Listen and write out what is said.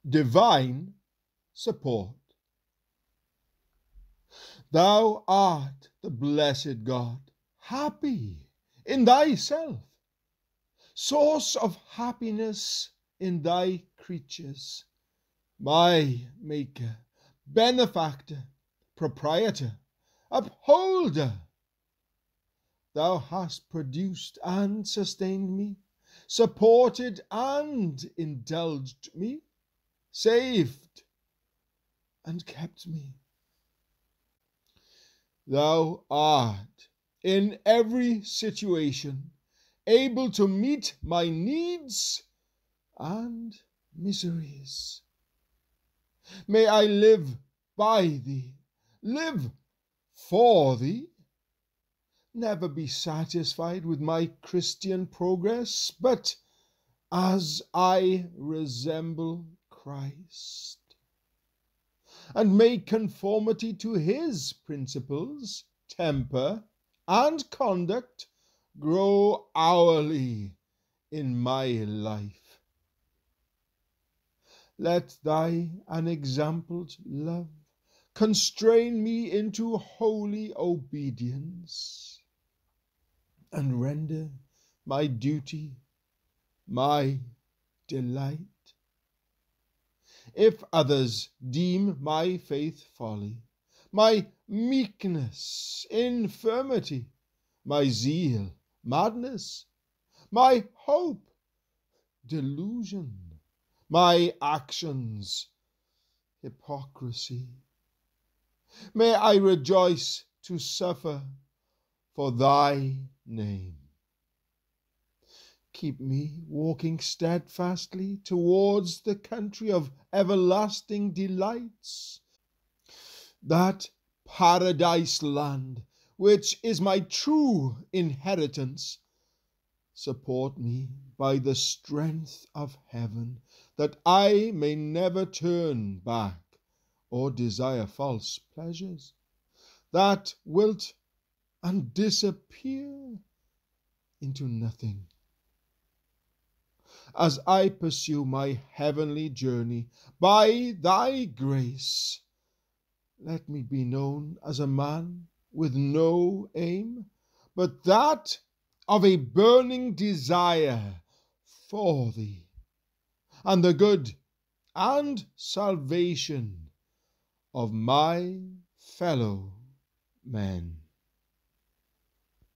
divine support. Thou art the blessed God, happy in thyself, source of happiness in thy creatures, my maker, benefactor, proprietor, upholder. Thou hast produced and sustained me, supported and indulged me, saved and kept me. Thou art in every situation able to meet my needs and miseries. May I live by thee, live for thee, never be satisfied with my Christian progress, but as I resemble Christ, and make conformity to his principles, temper, and conduct grow hourly in my life. Let thy unexampled love constrain me into holy obedience, and render my duty my delight. If others deem my faith folly, my meekness infirmity, my zeal madness, my hope delusion, my actions hypocrisy, may I rejoice to suffer for thy name. Keep me walking steadfastly towards the country of everlasting delights, that paradise land which is my true inheritance. Support me by the strength of heaven, that I may never turn back or desire false pleasures, that wilt and disappear into nothing. As I pursue my heavenly journey by thy grace, let me be known as a man with no aim but that of a burning desire for thee, and the good and salvation of my fellow men.